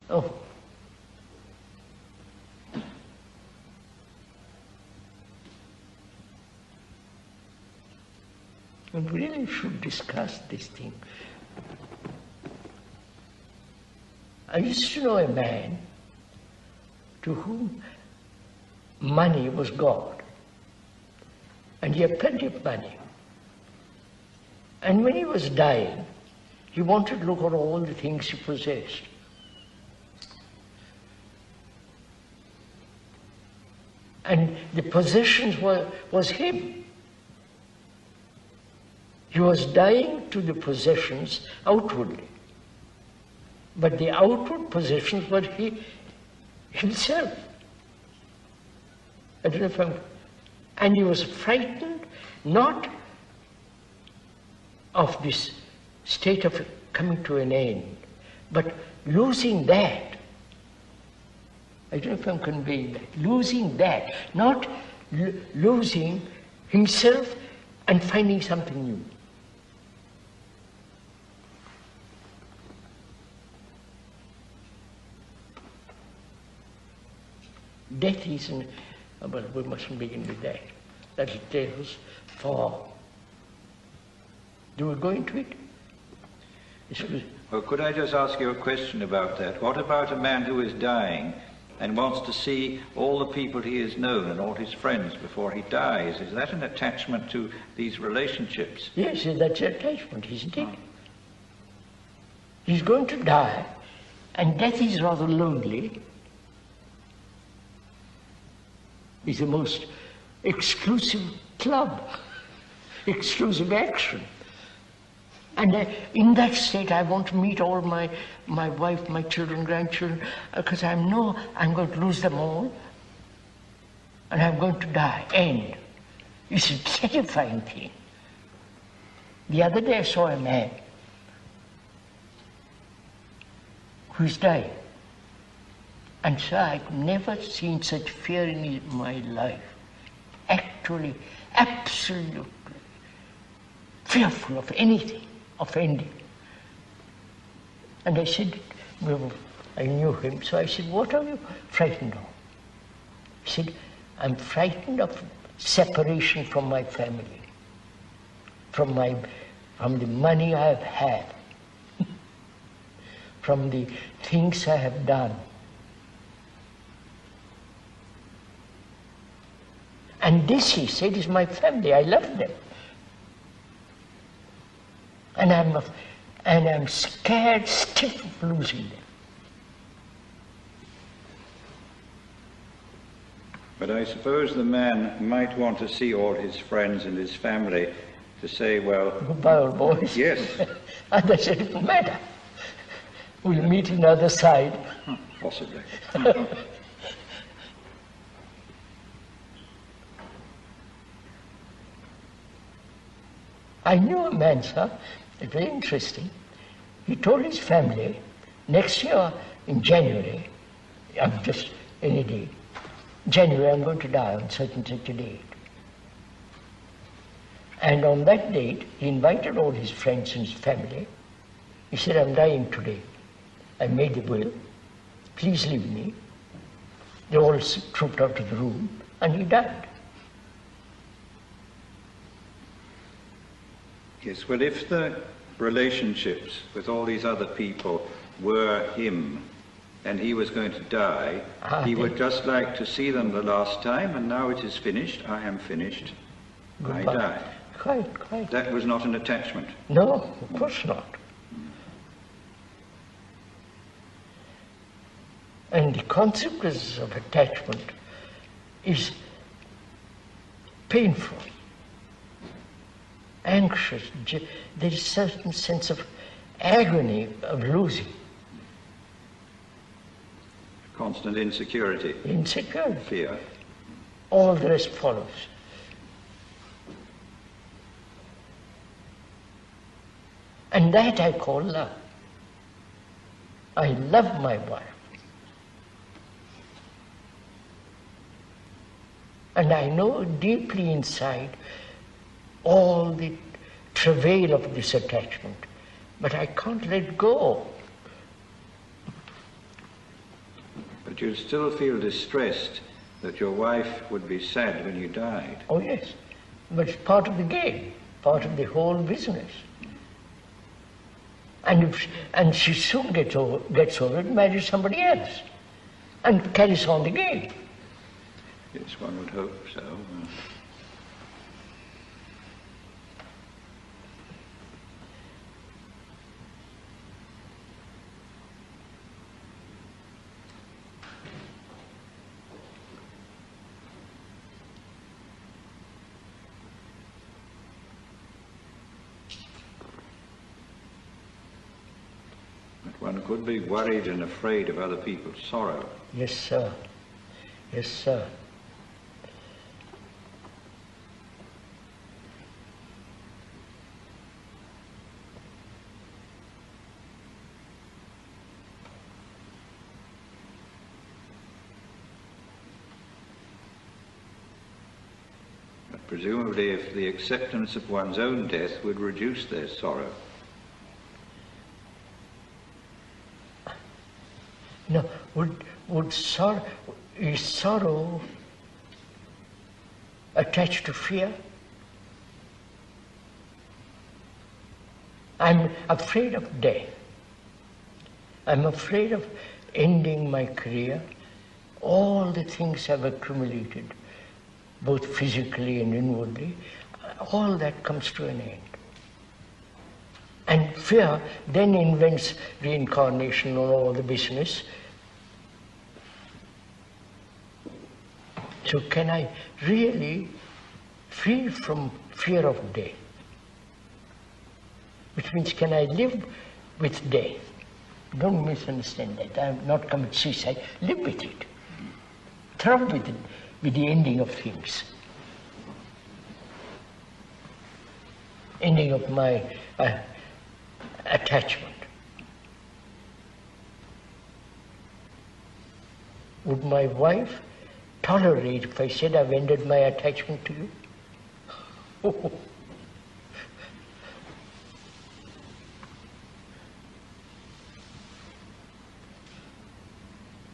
Oh. We really should discuss this thing. I used to know a man to whom money was God. And he had plenty of money. And when he was dying, he wanted to look at all the things he possessed. And the possessions was him. He was dying to the possessions outwardly. But the outward possessions were himself. I don't know if and he was frightened not of this state of coming to an end, but losing that. I don't know if I'm conveying that. Losing that, not losing himself and finding something new. Death is well, we mustn't begin with that. That tales for. Do we go into it? Well, could I just ask you a question about that? What about a man who is dying and wants to see all the people he has known and all his friends before he dies? Is that an attachment to these relationships? Yes, that's an attachment, isn't it? He's going to die, and death is rather lonely. It's the most exclusive club, exclusive action. And in that state, I want to meet all my wife, my children, grandchildren, because I know I'm going to lose them all, and I'm going to die. End. It's a terrifying thing. The other day I saw a man who is dying. And so I've never seen such fear in my life. Actually, absolutely fearful of anything, of ending. And I said, well, I knew him, so I said, what are you frightened of? He said, I'm frightened of separation from my family, from the money I have had, from the things I have done. And this, he said, is my family. I love them. And I'm scared stiff of losing them. But I suppose the man might want to see all his friends and his family to say, well... Goodbye, old boys. Yes. And I said, it doesn't matter. We'll meet on the other side. Possibly. I knew a man, sir, very interesting. He told his family, next year in January, I'm just any day, January I'm going to die on such and such a date. And on that date, he invited all his friends and his family. He said, I'm dying today. I made the will. Please leave me. They all trooped out of the room, and he died. Yes, well, if the relationships with all these other people were him, and he was going to die, he would just like to see them the last time, and now it is finished, I am finished, goodbye. I die. Quite. That was not an attachment. No, of course not. And the consequences of attachment is painful, anxious. There is a certain sense of agony of losing. Constant insecurity. Insecurity. Fear. All the rest follows. And that I call love. I love my wife. And I know deeply inside all the travail of this attachment, but I can't let go. But you'd still feel distressed that your wife would be sad when you died. Oh yes, but it's part of the game, part of the whole business. And she soon gets over it, marries somebody else, and carries on the game. Yes, one would hope so. One could be worried and afraid of other people's sorrow. Yes, sir. Yes, sir. But presumably, if the acceptance of one's own death would reduce their sorrow. No, is sorrow attached to fear? I'm afraid of death. I'm afraid of ending my career. All the things have accumulated, both physically and inwardly. All that comes to an end. And fear then invents reincarnation and all the business. So can I really free from fear of death? Which means, can I live with death? Don't misunderstand that. I have not committed suicide. Live with it. Thrive with it, with the ending of things. Ending of my attachment. Would my wife tolerate if I said I've ended my attachment to you? Oh.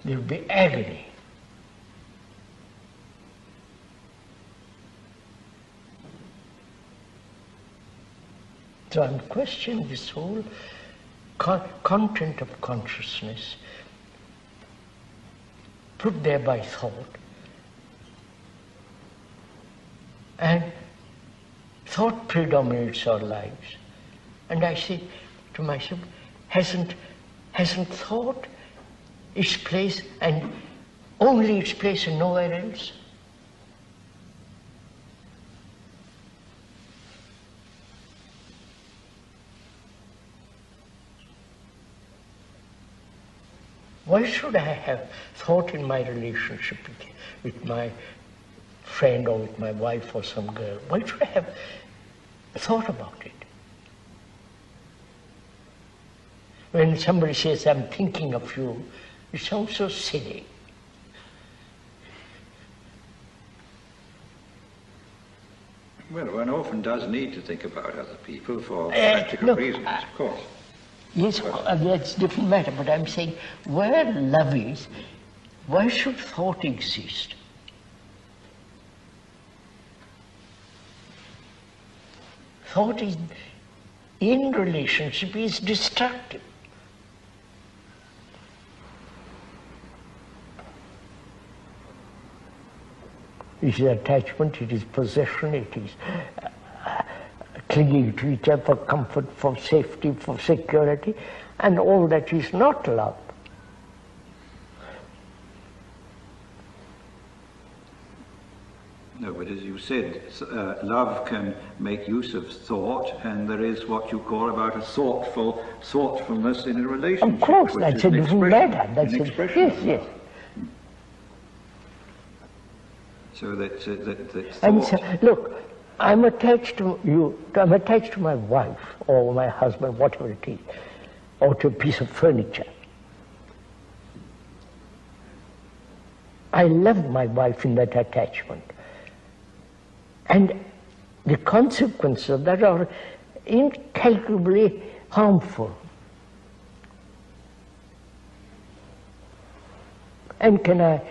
There will be agony. So I'm questioning this whole content of consciousness put there by thought. And thought predominates our lives. And I say to myself, hasn't thought its place and only its place and nowhere else? Why should I have thought in my relationship with my friend or with my wife or some girl? Why should I have thought about it? When somebody says, I'm thinking of you, it sounds so silly. Well, one often does need to think about other people for practical reasons, of course. Yes, that's a different matter, but I'm saying where love is, why should thought exist? Thought is, in relationship, is destructive. It is attachment, it is possession, it is clinging to each other for comfort, for safety, for security, and all that is not love. No, but as you said, love can make use of thought, and there is what you call about a thoughtfulness in a relationship. Of course, that's a different matter. That's an expression. Yes, yes. So that thought... And so, look, I'm attached to you, I'm attached to my wife or my husband, whatever it is, or to a piece of furniture. I love my wife in that attachment. And the consequences of that are incalculably harmful. And can I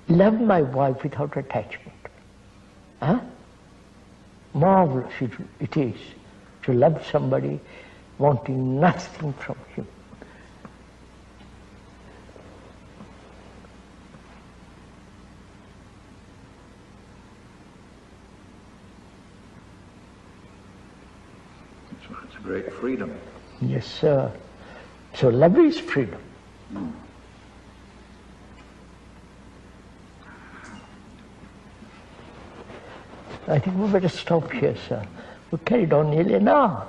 love my wife without attachment? Huh? Marvelous it is to love somebody wanting nothing from him. It's a great freedom. Yes, sir. So love is freedom. I think we better stop here, sir. We carried on nearly an hour.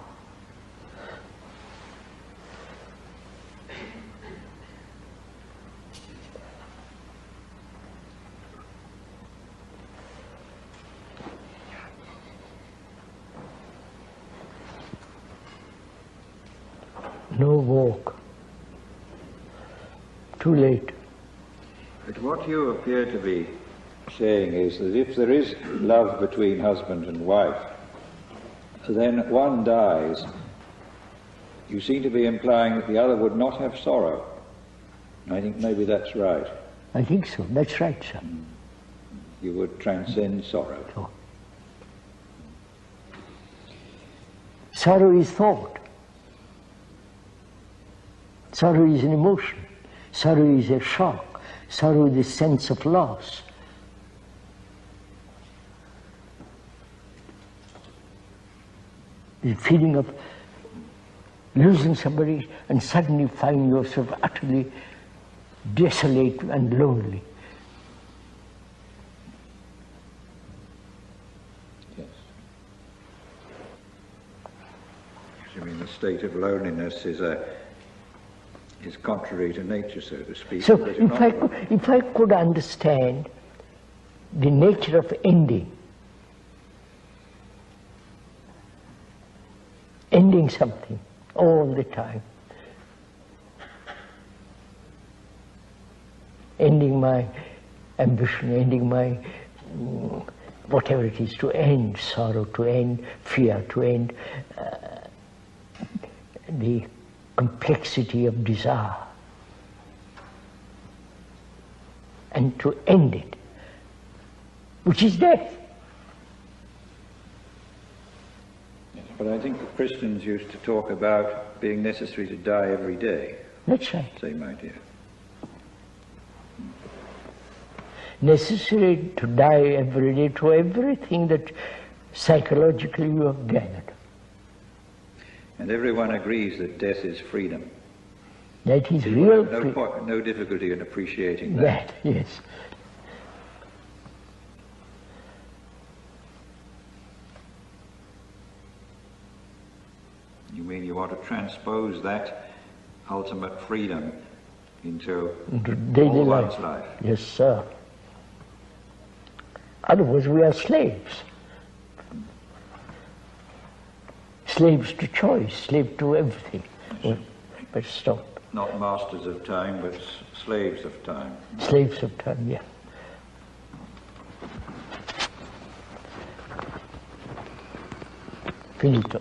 No walk. Too late. But what you appear to be saying is that if there is love between husband and wife, then one dies. You seem to be implying that the other would not have sorrow. I think maybe that's right. I think so. That's right, sir. You would transcend sorrow. So, sorrow is thought. Sorrow is an emotion. Sorrow is a shock. Sorrow is a sense of loss. The feeling of losing somebody and suddenly find yourself utterly desolate and lonely. Yes. You mean the state of loneliness is contrary to nature, so to speak. So if I could understand the nature of ending something all the time, ending my ambition, ending my whatever it is, to end sorrow, to end fear, to end the complexity of desire, and to end it, which is death. But I think the Christians used to talk about being necessary to die every day. That's right. Same idea. Necessary to die every day to everything that psychologically you have gathered. And everyone agrees that death is freedom. That is real freedom. No difficulty in appreciating that. Yes. You mean you want to transpose that ultimate freedom into daily all life. one's life? Yes, sir. Otherwise we are slaves. Slaves to choice, slaves to everything. Well, but stop. Not masters of time, but slaves of time. Slaves of time, yeah. Finito.